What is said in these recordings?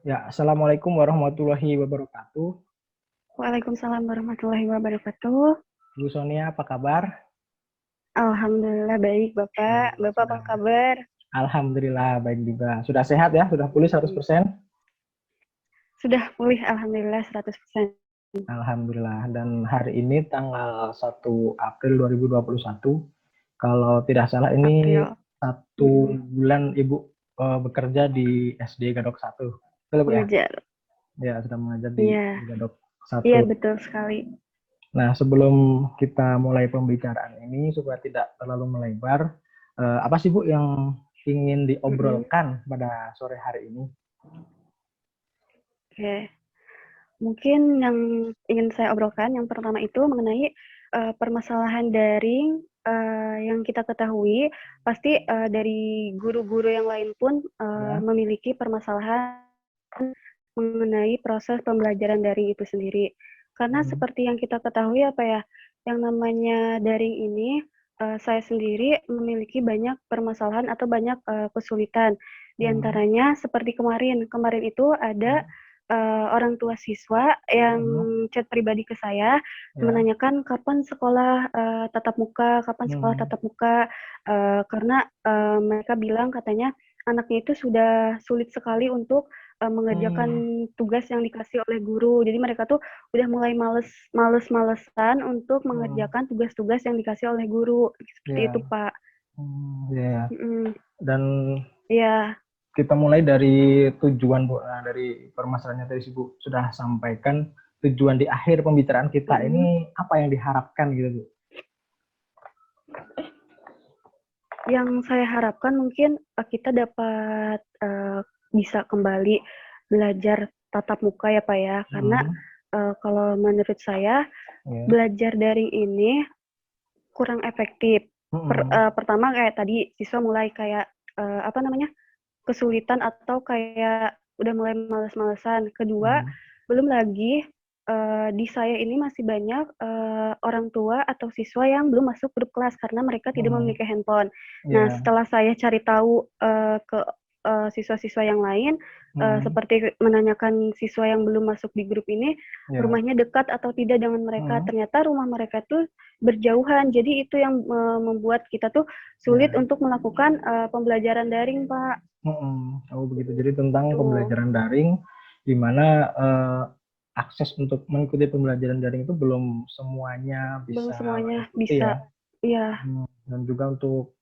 Ya, Assalamualaikum warahmatullahi wabarakatuh. Waalaikumsalam warahmatullahi wabarakatuh. Bu Sonia, apa kabar? Alhamdulillah baik, Bapak. Bapak apa Sudah. kabar? Alhamdulillah, baik juga. Sudah sehat ya? Sudah pulih 100%? Sudah pulih Alhamdulillah 100%. Alhamdulillah. Dan hari ini tanggal 1 April 2021. Kalau tidak salah ini April. 1 bulan Ibu bekerja di SD Gadok 1. Betul, Bu ya? Mengejar. Ya, sudah mengajar di Iya, Gadok iya 1. betul sekali. Nah, sebelum kita mulai pembicaraan ini, supaya tidak terlalu melebar, apa sih Bu yang ingin Mm-mm. diobrolkan pada sore hari ini? Oke, mungkin yang ingin saya obrolkan yang pertama itu mengenai permasalahan daring yang kita ketahui pasti dari guru-guru yang lain pun Ya. memiliki permasalahan mengenai proses pembelajaran daring itu sendiri. Karena Hmm. seperti yang kita ketahui apa ya, yang namanya daring ini saya sendiri memiliki banyak permasalahan atau banyak kesulitan. Di Hmm. antaranya seperti kemarin itu ada Ya. orang tua siswa yang Hmm. chat pribadi ke saya Ya. menanyakan kapan sekolah tatap muka, kapan sekolah Hmm. tatap muka, karena mereka bilang katanya anaknya itu sudah sulit sekali untuk mengerjakan Hmm. tugas yang dikasih oleh guru. Jadi mereka tuh udah mulai males-malesan untuk Hmm. mengerjakan tugas-tugas yang dikasih oleh guru. Seperti itu, Ya. Pak. Ya. Mm-mm. Dan Iya. kita mulai dari tujuan Bu. Nah, dari permasalahannya tadi si Bu sudah sampaikan, tujuan di akhir pembicaraan kita Mm-mm. ini apa yang diharapkan gitu Bu? Yang saya harapkan mungkin kita dapat bisa kembali belajar tatap muka ya Pak ya. Karena Hmm. kalau menurut saya Ya. belajar daring ini kurang efektif. Hmm. Pertama kayak tadi siswa mulai kayak apa namanya kesulitan atau kayak udah mulai males-malesan. Kedua, Hmm. belum lagi di saya ini masih banyak orang tua atau siswa yang belum masuk grup kelas karena mereka tidak Hmm. memiliki handphone. Nah, Ya. setelah saya cari tahu ke siswa-siswa yang lain, Hmm. seperti menanyakan siswa yang belum masuk di grup ini, Ya. rumahnya dekat atau tidak dengan mereka. Hmm. Ternyata rumah mereka tuh berjauhan. Jadi itu yang membuat kita tuh sulit Ya. untuk melakukan pembelajaran daring, Pak. Hmm. Oh begitu. Jadi tentang Tuh, pembelajaran daring, di mana akses untuk mengikuti pembelajaran daring itu belum semuanya belum bisa semuanya mengikuti bisa. ya. Iya, Dan juga untuk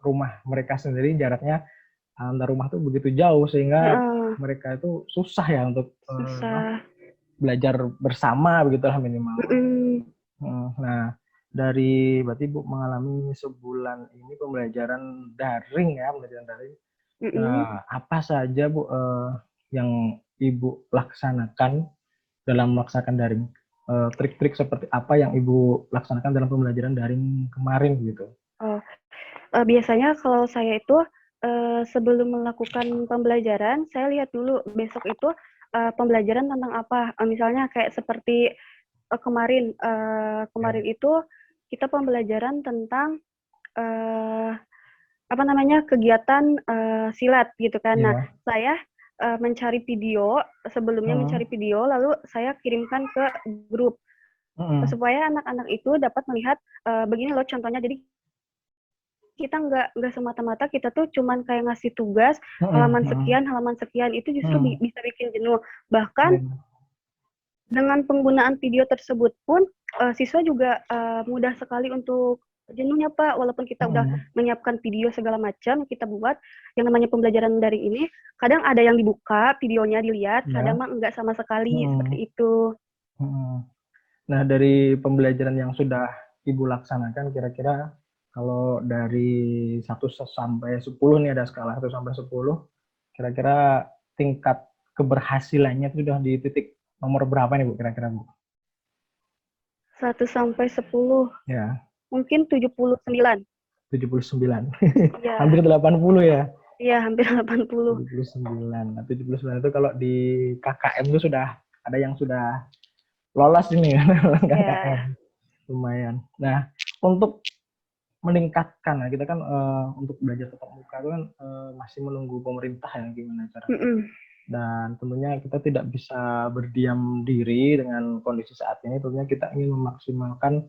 rumah mereka sendiri jaraknya antar rumah tuh begitu jauh sehingga heeh, mereka itu susah ya untuk susah. belajar bersama begitulah minimal. Mm-mm, Nah, dari berarti Bu mengalami sebulan ini pembelajaran daring ya, pembelajaran daring. mm-mm. Nah, apa saja Bu yang Ibu laksanakan dalam melaksanakan daring? Trik-trik seperti apa yang Ibu laksanakan dalam pembelajaran daring kemarin gitu? Oh, biasanya kalau saya itu sebelum melakukan pembelajaran, saya lihat dulu besok itu pembelajaran tentang apa. Misalnya kayak seperti kemarin Ya. itu kita pembelajaran tentang eh, apa namanya kegiatan silat gitu kan. Nah, Ya. saya mencari video sebelumnya Hmm. mencari video lalu saya kirimkan ke grup Hmm. supaya anak-anak itu dapat melihat begini loh contohnya. Jadi kita nggak semata-mata kita tuh cuman kayak ngasih tugas Hmm. Hmm. halaman sekian itu justru Hmm. bisa bikin jenuh. Bahkan Ya. dengan penggunaan video tersebut pun siswa juga mudah sekali untuk jenuhnya Pak, walaupun kita udah Hmm. menyiapkan video segala macam kita buat yang namanya pembelajaran daring ini, kadang ada yang dibuka videonya dilihat, kadang Ya. mah enggak sama sekali Hmm. seperti itu. Hmm. Nah, dari pembelajaran yang sudah Ibu laksanakan, kira-kira kalau dari 1 sampai 10 nih, ada skala 1 sampai 10, kira-kira tingkat keberhasilannya itu sudah di titik nomor berapa nih Bu, kira-kira Bu? 1 sampai 10 Ya, mungkin 79. 79. Hampir Iya, 80 ya. iya hampir 80. 79. Nah, 79 itu kalau di KKM itu sudah ada yang sudah lolos ini kan, KKM. Ya. Lumayan. Nah, untuk meningkatkan, nah kita kan untuk belajar tatap muka itu kan masih menunggu pemerintah ya gimana caranya. Mm-mm. Dan tentunya kita tidak bisa berdiam diri dengan kondisi saat ini. Tentunya kita ingin memaksimalkan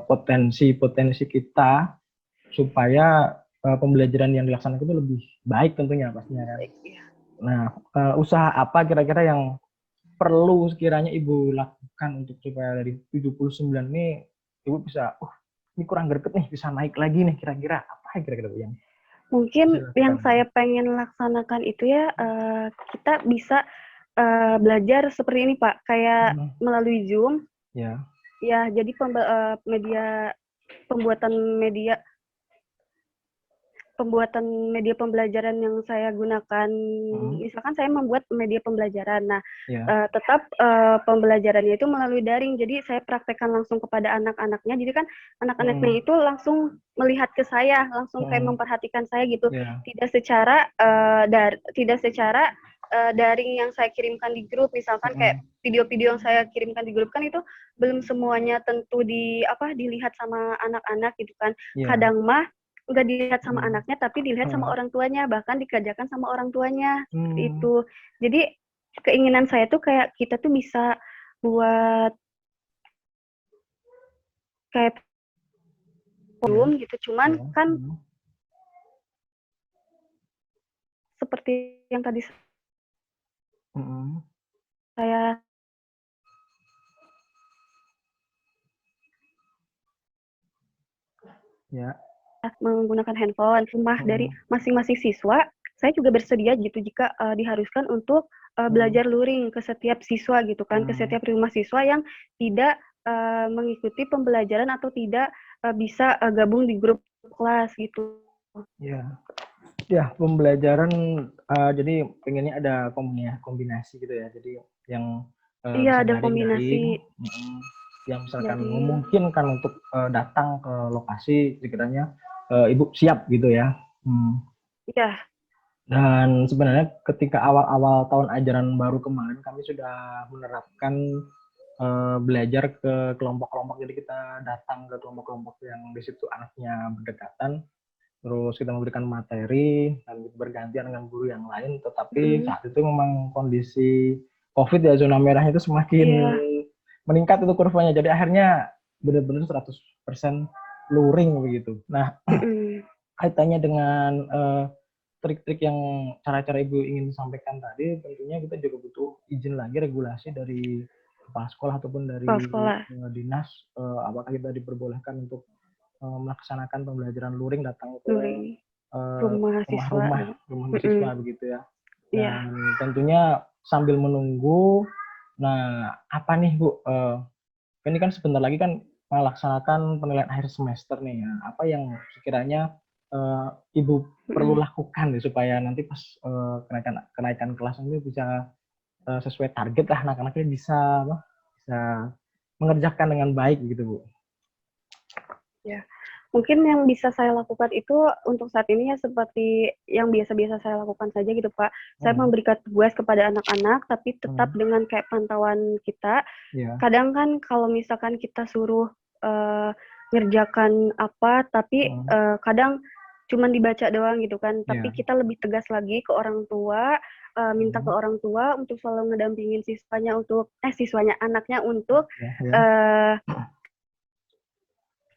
potensi-potensi kita supaya pembelajaran yang dilaksanakan itu lebih baik tentunya pastinya kan. Nah, usaha apa kira-kira yang perlu sekiranya Ibu lakukan untuk supaya dari 79 ini Ibu bisa, ini kurang greget nih, bisa naik lagi nih kira-kira apa kira-kira Bu yang Mungkin yang saya pengen laksanakan itu ya, kita bisa belajar seperti ini Pak, kayak melalui Zoom. Ya. Ya, jadi pembuatan media pembelajaran yang saya gunakan, misalkan saya membuat media pembelajaran, nah tetap pembelajarannya itu melalui daring, jadi saya praktekkan langsung kepada anak-anaknya, jadi kan anak-anaknya itu langsung melihat ke saya, langsung kayak memperhatikan saya gitu, tidak secara daring yang saya kirimkan di grup, misalkan kayak video-video yang saya kirimkan di grup kan itu belum semuanya tentu dilihat sama anak-anak gitu kan, kadang mah nggak dilihat sama anaknya, tapi dilihat sama orang tuanya, bahkan dikerjakan sama orang tuanya, seperti itu. Jadi keinginan saya tuh kayak kita tuh bisa buat kayak forum gitu, cuman kan seperti yang tadi saya menggunakan handphone rumah dari masing-masing siswa, saya juga bersedia gitu jika diharuskan untuk belajar luring ke setiap siswa gitu kan, ke setiap rumah siswa yang tidak mengikuti pembelajaran atau tidak bisa gabung di grup kelas gitu. Ya, pembelajaran jadi pengennya ada kombinasi gitu ya. Jadi yang Iya, ada kombinasi. Yang misalkan memungkinkan untuk datang ke lokasi sekiranya Ibu siap gitu ya. Iya. Dan sebenarnya ketika awal-awal tahun ajaran baru kemarin kami sudah menerapkan belajar ke kelompok-kelompok. Jadi kita datang ke kelompok-kelompok yang di situ anaknya berdekatan, terus kita memberikan materi dan bergantian dengan guru yang lain. Tetapi saat itu memang kondisi COVID ya, zona merah itu semakin meningkat itu kurvanya. Jadi akhirnya benar-benar 100% luring begitu. Nah, kaitannya dengan trik-trik yang cara-cara Ibu ingin sampaikan tadi, tentunya kita juga butuh izin lagi, regulasi dari kepala sekolah ataupun dari dinas, apakah kita diperbolehkan untuk melaksanakan pembelajaran luring datang ke rumah mahasiswa begitu ya. Dan tentunya sambil menunggu, nah apa nih Bu, ini kan sebentar lagi kan melaksanakan penilaian akhir semester nih ya, apa yang sekiranya Ibu perlu lakukan nih supaya nanti pas kenaikan kelas ini bisa sesuai target lah, anak-anaknya bisa mengerjakan dengan baik gitu Bu. Ya, mungkin yang bisa saya lakukan itu untuk saat ini ya seperti yang biasa-biasa saya lakukan saja gitu Pak. Saya memberikan tugas kepada anak-anak, tapi tetap dengan kayak pantauan kita. Kadang kan kalau misalkan kita suruh ngerjakan apa, tapi kadang cuman dibaca doang gitu kan. Tapi kita lebih tegas lagi ke orang tua, minta ke orang tua untuk selalu ngedampingin anaknya untuk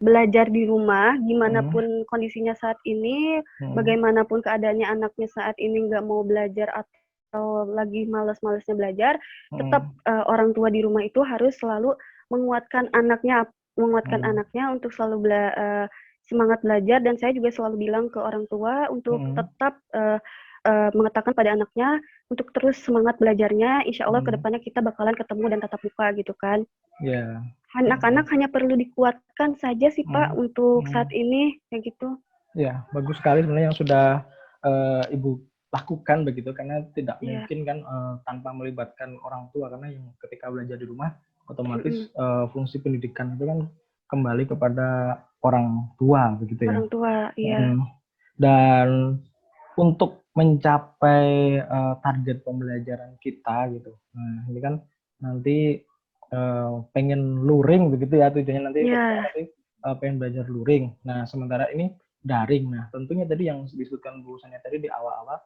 belajar di rumah, gimana pun kondisinya saat ini, bagaimanapun keadaannya anaknya saat ini nggak mau belajar atau lagi malas-malasnya belajar, tetap orang tua di rumah itu harus selalu menguatkan anaknya untuk selalu semangat belajar. Dan saya juga selalu bilang ke orang tua untuk tetap mengatakan pada anaknya untuk terus semangat belajarnya, insya Allah kedepannya kita bakalan ketemu dan tatap muka gitu kan. Anak-anak hanya perlu dikuatkan saja sih Pak untuk saat ini kayak gitu. Ya, bagus sekali sebenarnya yang sudah Ibu lakukan begitu, karena tidak mungkin kan tanpa melibatkan orang tua, karena yang ketika belajar di rumah otomatis fungsi pendidikan itu kan kembali kepada orang tua begitu ya. Orang tua, iya. Dan untuk mencapai target pembelajaran kita gitu. Nah, ini kan nanti pengen luring begitu ya tujuannya nanti, pengen belajar luring. Nah, sementara ini daring. Nah, tentunya tadi yang disebutkan Bu Sania tadi di awal-awal,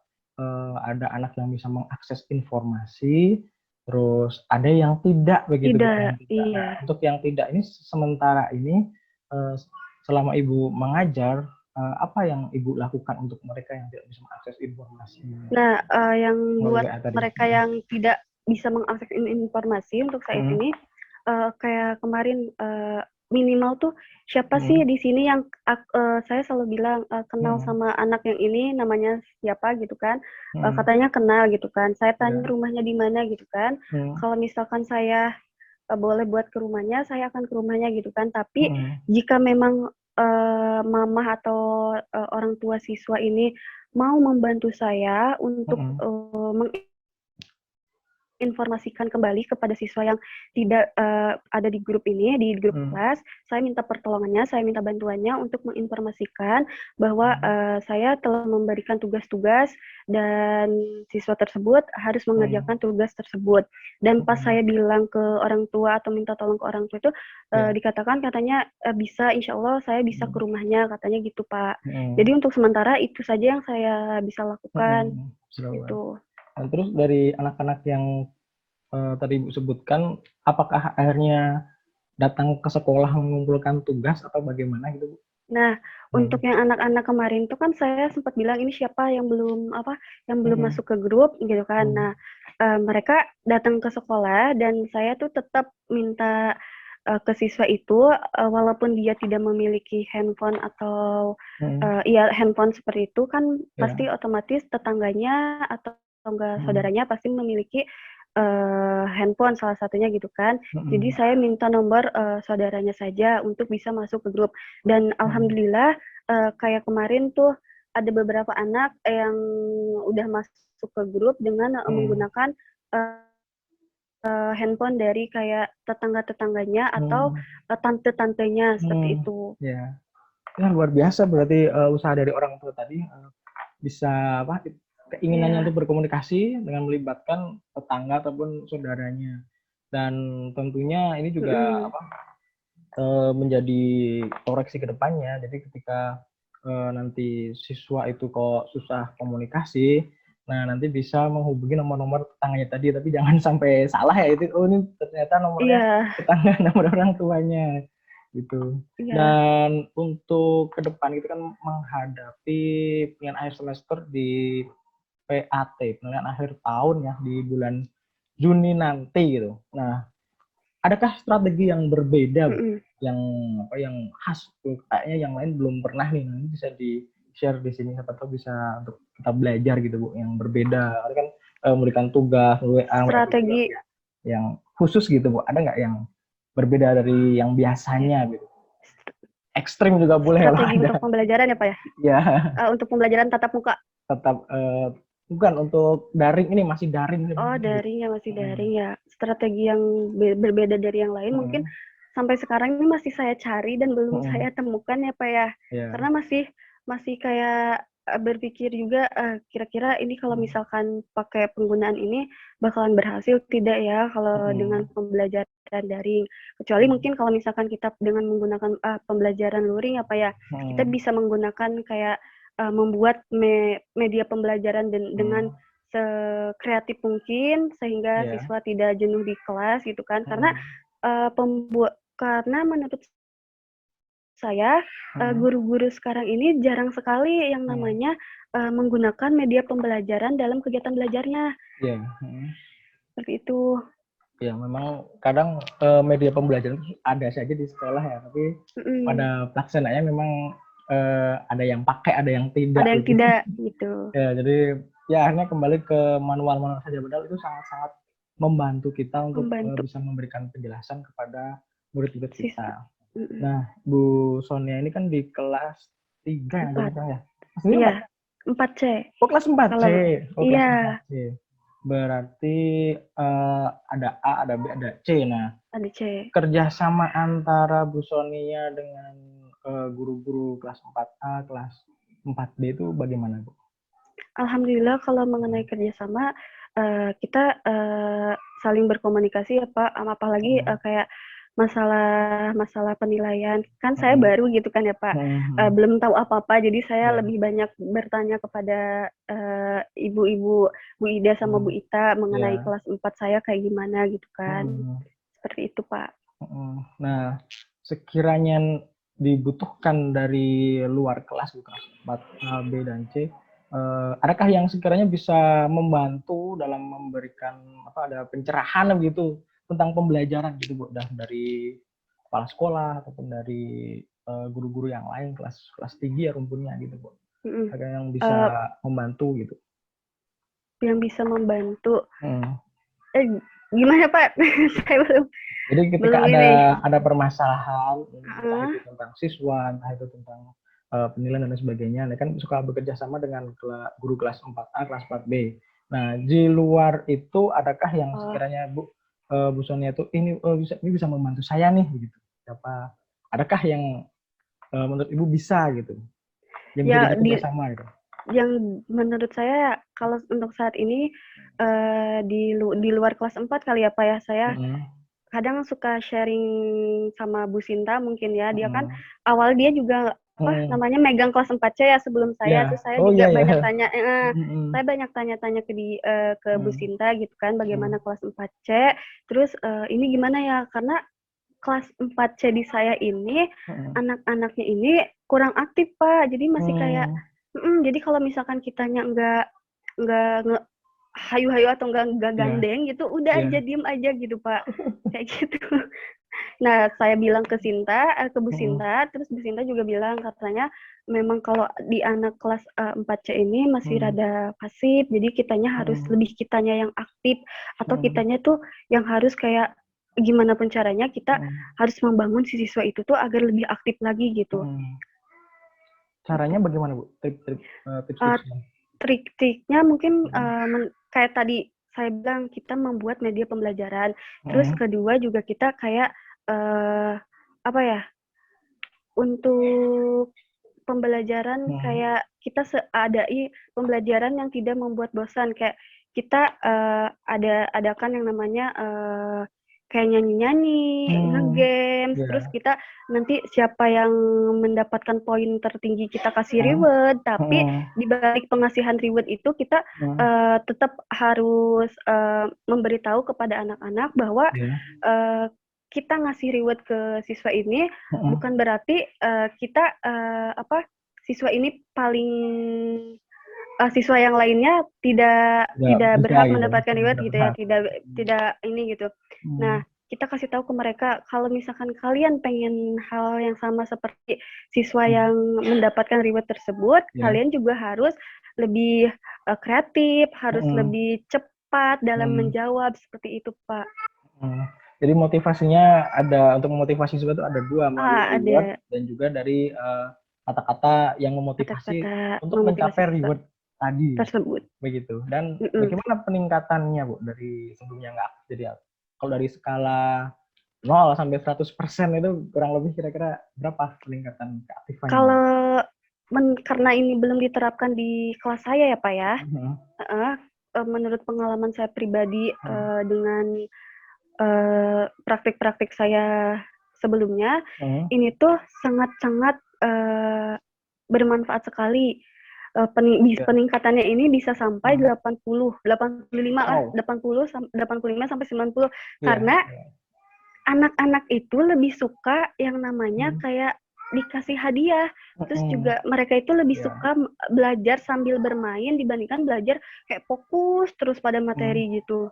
ada anak yang bisa mengakses informasi, terus ada yang tidak begitu Bu, Tidak, yang tidak. Nah, iya. untuk yang tidak ini sementara ini eh, selama Ibu mengajar, apa yang Ibu lakukan untuk mereka yang tidak bisa mengakses informasi Nah, yang melalui buat WA tadi? mereka yang tidak bisa mengakses informasi untuk saat Hmm. ini, kayak kemarin minimal tuh siapa sih Hmm. di sini yang saya selalu bilang kenal Hmm. sama anak yang ini namanya siapa gitu kan. Hmm. Katanya kenal gitu kan. Saya tanya Ya. rumahnya di mana gitu kan. Hmm. Kalau misalkan saya boleh buat ke rumahnya, saya akan ke rumahnya gitu kan. Tapi Hmm. jika memang mama atau orang tua siswa ini mau membantu saya untuk Hmm. informasikan kembali kepada siswa yang tidak ada di grup ini, di grup Hmm. kelas, saya minta pertolongannya, saya minta bantuannya untuk menginformasikan bahwa saya telah memberikan tugas-tugas dan siswa tersebut harus mengerjakan tugas tersebut. Dan pas saya bilang ke orang tua atau minta tolong ke orang tua itu dikatakan katanya bisa, insya Allah saya bisa ke rumahnya, katanya gitu Pak. Jadi untuk sementara itu saja yang saya bisa lakukan. Gitu. Nah, terus dari anak-anak yang tadi Ibu sebutkan, apakah akhirnya datang ke sekolah mengumpulkan tugas atau bagaimana gitu Bu? Nah, untuk yang anak-anak kemarin itu kan saya sempat bilang ini siapa yang belum masuk ke grup gitu kan. Nah, mereka datang ke sekolah dan saya tuh tetap minta ke siswa itu walaupun dia tidak memiliki handphone atau handphone seperti itu kan pasti otomatis tetangganya atau enggak saudaranya pasti memiliki handphone salah satunya gitu kan. Jadi saya minta nomor saudaranya saja untuk bisa masuk ke grup. Dan alhamdulillah kayak kemarin tuh ada beberapa anak yang udah masuk ke grup dengan menggunakan handphone dari kayak tetangga-tetangganya atau tante-tantenya seperti itu. Ya, ya luar biasa berarti usaha dari orang tua tadi bisa keinginannya untuk berkomunikasi dengan melibatkan tetangga ataupun saudaranya. Dan tentunya ini juga menjadi koreksi ke depannya. Jadi ketika nanti siswa itu kok susah komunikasi, nah nanti bisa menghubungi nomor-nomor tetangganya tadi, tapi jangan sampai salah ya itu. Oh ini ternyata nomornya tetangga, nomor orang tuanya gitu. Dan untuk ke depan itu kan menghadapi penilaian akhir semester di PAT, penilaian akhir tahun ya di bulan Juni nanti gitu. Nah, adakah strategi yang berbeda Bu? Yang khas kayaknya yang lain belum pernah nih, nanti bisa di share di sini siapa tahu bisa untuk kita belajar gitu Bu, yang berbeda. Ada kan memberikan tugas WA strategi yang khusus gitu Bu, ada nggak yang berbeda dari yang biasanya gitu? Ekstrim juga boleh lah. Strategi untuk pembelajaran ya Pak ya? Ya. Untuk pembelajaran tatap muka? Tetap bukan untuk daring, ini masih daring. Oh daring ya, masih daring ya. Strategi yang berbeda dari yang lain mungkin sampai sekarang ini masih saya cari dan belum saya temukan ya Pak ya. Karena masih kayak berpikir juga kira-kira ini kalau misalkan pakai penggunaan ini bakalan berhasil tidak ya kalau dengan pembelajaran daring. Kecuali mungkin kalau misalkan kita dengan menggunakan pembelajaran luring apa ya, kita bisa menggunakan kayak membuat media pembelajaran dengan sekreatif mungkin sehingga siswa tidak jenuh di kelas gitu kan. Karena karena menurut saya guru-guru sekarang ini jarang sekali yang namanya menggunakan media pembelajaran dalam kegiatan belajarnya. Seperti itu. Ya memang kadang media pembelajaran ada saja di sekolah ya, tapi pada pelaksanaannya memang ada yang pakai, ada yang tidak. Ada yang gitu. tidak gitu. Ya jadi ya akhirnya kembali ke manual-manual saja, padahal itu sangat-sangat membantu kita untuk bisa memberikan penjelasan kepada murid-murid kita. Nah, Bu Sonia ini kan di kelas 3 yang ya? Iya, 4C. Oh, kelas 4C. Iya. 4C. Berarti ada A, ada B, ada C. Nah, ada C. Kerjasama antara Bu Sonia dengan guru-guru kelas 4A, kelas 4B itu bagaimana, Bu? Alhamdulillah kalau mengenai kerjasama kita saling berkomunikasi ya Pak, apalagi kayak masalah penilaian. Kan saya baru gitu kan ya Pak, belum tahu apa-apa, jadi saya lebih banyak bertanya kepada ibu-ibu, Bu Ida sama Bu Ita mengenai kelas 4 saya kayak gimana gitu kan. Seperti itu Pak. Nah, sekiranya dibutuhkan dari luar kelas, kelas 4 A, B, dan C, adakah yang sekiranya bisa membantu dalam memberikan ada pencerahan begitu tentang pembelajaran gitu Bu, dari kepala sekolah ataupun dari guru-guru yang lain kelas tinggi ya rumpunnya gitu Bu. Ada yang bisa membantu gitu. Yang bisa membantu. Gimana Pak? Saya belum. Jadi ketika ada permasalahan, entah itu tentang siswa, entah itu tentang penilaian dan sebagainya, kan suka bekerja sama dengan guru kelas 4A, kelas 4B. Nah, di luar itu adakah yang sekiranya Bu Sonia itu ini bisa membantu saya nih gitu. Siapa? Adakah yang menurut Ibu bisa gitu? Yang bisa bekerja sama gitu. Yang menurut saya kalau untuk saat ini di luar kelas 4 kali ya Pak ya, saya kadang suka sharing sama Bu Sinta mungkin ya, dia kan awal dia juga namanya megang kelas 4C ya sebelum saya, terus saya juga banyak tanya, saya banyak tanya-tanya ke Bu Sinta gitu kan, bagaimana kelas 4C, terus ini gimana ya, karena kelas 4C di saya ini anak-anaknya ini kurang aktif Pak, jadi masih kayak jadi kalau misalkan kitanya nggak hayu-hayu atau nggak gandeng gitu, udah aja diem aja gitu Pak, kayak gitu. Nah saya bilang ke Bu Sinta, terus Bu Sinta juga bilang katanya memang kalau di anak kelas 4C ini masih rada pasif, jadi kitanya harus lebih kitanya yang aktif, atau kitanya tuh yang harus kayak gimana pun caranya kita harus membangun si siswa itu tuh agar lebih aktif lagi gitu. Caranya bagaimana Bu? Trik-triknya mungkin kayak tadi saya bilang, kita membuat media pembelajaran. Terus kedua juga kita kayak untuk pembelajaran kayak kita adai pembelajaran yang tidak membuat bosan, kayak kita adakan yang namanya kayak nyanyi-nyanyi, nge-games, terus kita nanti siapa yang mendapatkan poin tertinggi kita kasih reward, tapi di balik pengasihan reward itu kita tetap harus memberitahu kepada anak-anak bahwa kita ngasih reward ke siswa ini bukan berarti kita siswa ini paling siswa yang lainnya tidak berhak mendapatkan reward gitu ya, tidak ini gitu. Nah, kita kasih tahu ke mereka kalau misalkan kalian pengen hal yang sama seperti siswa yang mendapatkan reward tersebut, kalian juga harus lebih kreatif, harus lebih cepat dalam menjawab, seperti itu Pak. Jadi motivasinya ada, untuk memotivasi siswa itu ada dua, melalui reward dan juga dari kata-kata yang memotivasi untuk mencapai reward tadi tersebut. Begitu. Dan bagaimana peningkatannya Bu dari sebelumnya nggak aktif jadi kalau dari skala 0 sampai 100% itu kurang lebih kira-kira berapa peningkatan keaktifannya? Kalau karena ini belum diterapkan di kelas saya ya Pak ya, menurut pengalaman saya pribadi dengan praktik-praktik saya sebelumnya, ini tuh sangat-sangat bermanfaat sekali. Peningkatannya ini bisa sampai 85 sampai 90, karena anak-anak itu lebih suka yang namanya kayak dikasih hadiah, terus juga mereka itu lebih suka belajar sambil bermain dibandingkan belajar kayak fokus terus pada materi gitu.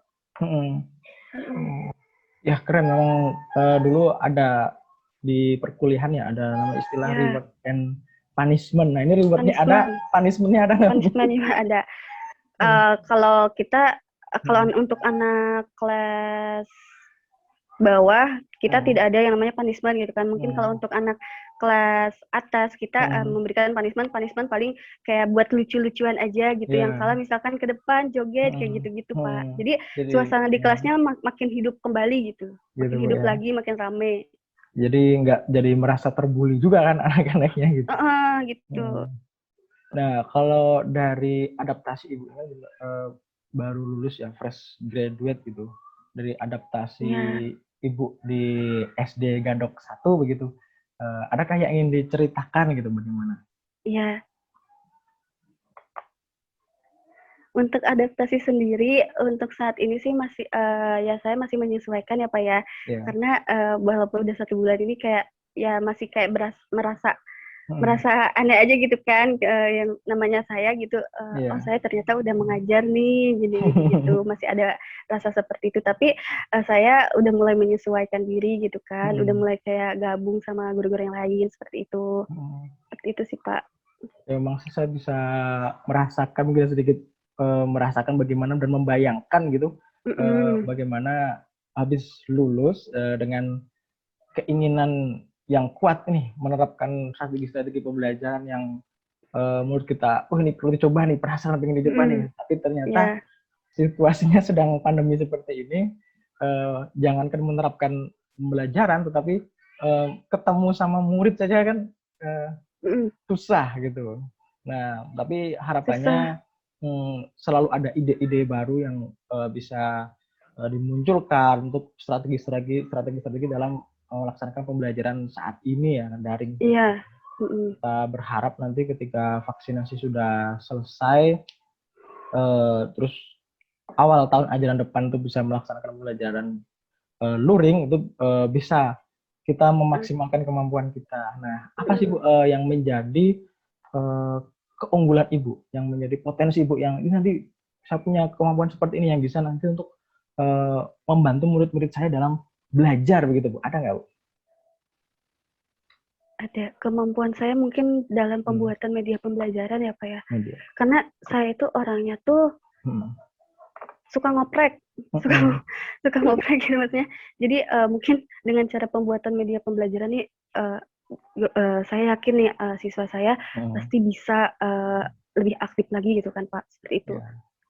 Ya keren, memang dulu ada di perkuliahan ya ada nama istilah reward and punishment. Nah ini rewardnya ada, punishmentnya ada. Punishment juga ada. Kalau untuk anak kelas bawah kita tidak ada yang namanya punishment gitu kan. Mungkin kalau untuk anak kelas atas kita memberikan punishment paling kayak buat lucu-lucuan aja gitu. Yang salah misalkan ke depan joget kayak gitu-gitu Pak. Jadi suasana di kelasnya makin hidup kembali gitu. Makin hidup lagi, makin rame. Jadi nggak jadi merasa terbuli juga kan anak-anaknya gitu. Gitu. Nah kalau dari adaptasi Ibu baru lulus ya, fresh graduate gitu, dari adaptasi Ibu di SD Gadok 1 begitu. Adakah yang ingin diceritakan gitu bagaimana? Iya. Untuk adaptasi sendiri, untuk saat ini sih masih, ya saya masih menyesuaikan ya Pak ya. Iya. Karena walaupun udah 1 bulan ini kayak, ya masih kayak merasa Hmm. aneh aja gitu kan, yang namanya saya gitu, oh Iya. saya ternyata udah mengajar nih, gini gitu, masih ada rasa seperti itu. Tapi saya udah mulai menyesuaikan diri gitu kan, udah mulai kayak gabung sama guru-guru yang lain seperti itu. Seperti itu sih Pak. Ya, memang sih saya bisa merasakan mungkin sedikit merasakan bagaimana dan membayangkan gitu bagaimana habis lulus dengan keinginan yang kuat nih menerapkan strategi-strategi pembelajaran yang menurut kita, oh ini perlu dicoba nih, penasaran pengen dicoba nih. Tapi ternyata Ya, situasinya sedang pandemi seperti ini, jangankan menerapkan pembelajaran, tetapi ketemu sama murid saja kan susah gitu. Nah, tapi susah. harapannya selalu ada ide-ide baru yang bisa dimunculkan untuk strategi-strategi dalam melaksanakan pembelajaran saat ini ya daring. Iya. Kita berharap nanti ketika vaksinasi sudah selesai, terus awal tahun ajaran depan itu bisa melaksanakan pembelajaran luring itu bisa kita memaksimalkan kemampuan kita. Nah, apa sih Bu yang menjadi keunggulan Ibu, yang menjadi potensi Ibu yang ini nanti saya punya kemampuan seperti ini yang bisa nanti untuk membantu murid-murid saya dalam belajar begitu Bu? Ada nggak Bu? Ada kemampuan saya mungkin dalam pembuatan media pembelajaran ya Pak ya. Media. Karena saya itu orangnya tuh suka ngoprek, suka ngoprek gitu maksudnya. Jadi mungkin dengan cara pembuatan media pembelajaran nih, saya yakin nih siswa saya pasti bisa lebih aktif lagi gitu kan Pak, seperti itu. Ya.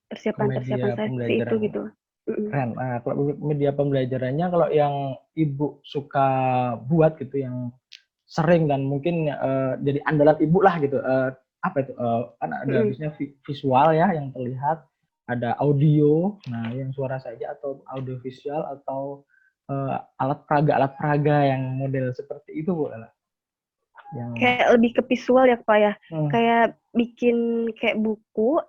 Persiapan saya seperti itu gitu. Keren. Nah, kalau media pembelajarannya, kalau yang Ibu suka buat gitu, yang sering dan mungkin jadi andalan Ibu lah gitu, apa itu? Kan ada biasanya visual ya yang terlihat, ada audio, nah yang suara saja atau audio visual atau alat peraga yang model seperti itu Bu. Yang Kayak lebih ke visual ya Pak ya. Kayak bikin kayak buku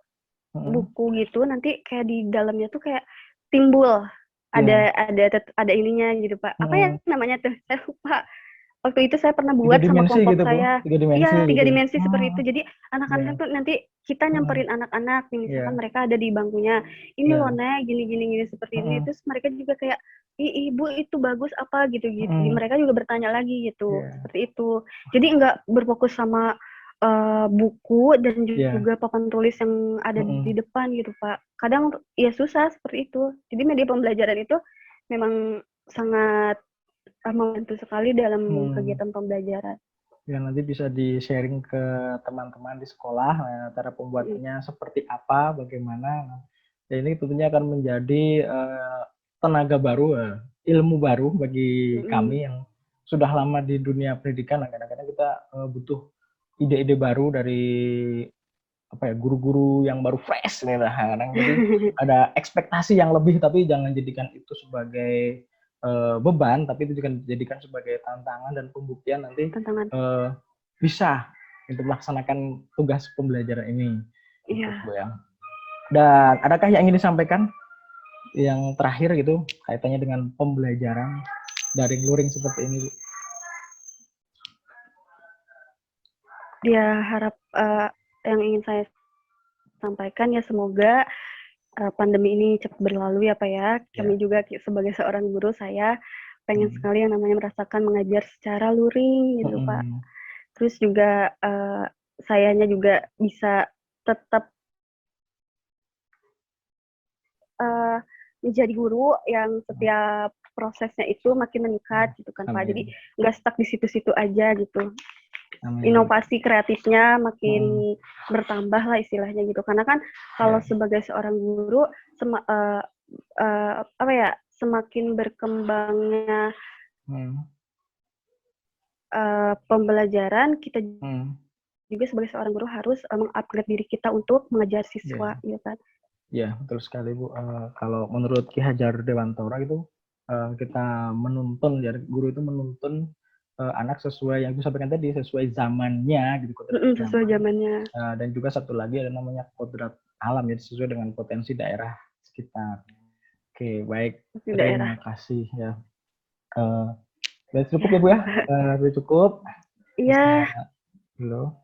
gitu, nanti kayak di dalamnya tuh kayak timbul ada ininya gitu Pak. Apa ya namanya tuh? Saya lupa. Waktu itu saya pernah tiga buat sama dimensi kelompok gitu Bu, saya. tiga dimensi Iya, 3 gitu. dimensi seperti itu. Jadi anak-anak tuh nanti kita nyamperin anak-anak, misalkan mereka ada di bangkunya. Ini loh Nek, gini seperti ini. Terus mereka juga kayak, Ibu itu bagus apa gitu-gitu. Mereka juga bertanya lagi gitu, seperti itu. Jadi nggak berfokus sama buku dan juga papan tulis yang ada di depan gitu Pak. Kadang ya susah seperti itu. Jadi media pembelajaran itu memang sangat membantu sekali dalam kegiatan pembelajaran. Ya, nanti bisa di-sharing ke teman-teman di sekolah, cara pembuatannya seperti apa, bagaimana. Dan ini tentunya akan menjadi tenaga baru, ilmu baru bagi kami yang sudah lama di dunia pendidikan. Kadang-kadang kita butuh ide-ide baru dari apa ya, guru-guru yang baru fresh nih lah. Jadi ada ekspektasi yang lebih, tapi jangan jadikan itu sebagai beban, tapi itu juga dijadikan sebagai tantangan dan pembuktian nanti bisa untuk melaksanakan tugas pembelajaran ini. Gitu, Bu ya. Dan adakah yang ingin disampaikan yang terakhir gitu kaitannya dengan pembelajaran daring luring seperti ini, Bu? Dia harap yang ingin saya sampaikan ya semoga pandemi ini cepat berlalu ya Pak ya. Kami juga sebagai seorang guru, saya pengen sekali yang namanya merasakan mengajar secara luring gitu Pak. Terus juga sayanya juga bisa tetap menjadi guru yang setiap prosesnya itu makin meningkat gitu kan Pak. Jadi nggak stuck di situ-situ aja gitu. Inovasi kreatifnya makin bertambah lah istilahnya gitu. Karena kan kalau sebagai seorang guru semakin berkembangnya pembelajaran, kita juga sebagai seorang guru harus mengupgrade diri kita untuk mengajar siswa gitu kan. Ya, betul sekali Bu. Kalau menurut Ki Hajar Dewantara itu kita menuntun ya, guru itu menuntun anak sesuai yang aku sampaikan tadi, sesuai zamannya gitu, kodrat Sesuai zaman. zamannya. Dan juga satu lagi ada namanya kodrat alam ya, sesuai dengan potensi daerah sekitar. Oke, baik. Di Terima daerah. kasih ya. Sudah cukup ya Bu ya? Sudah cukup. Iya. Halo.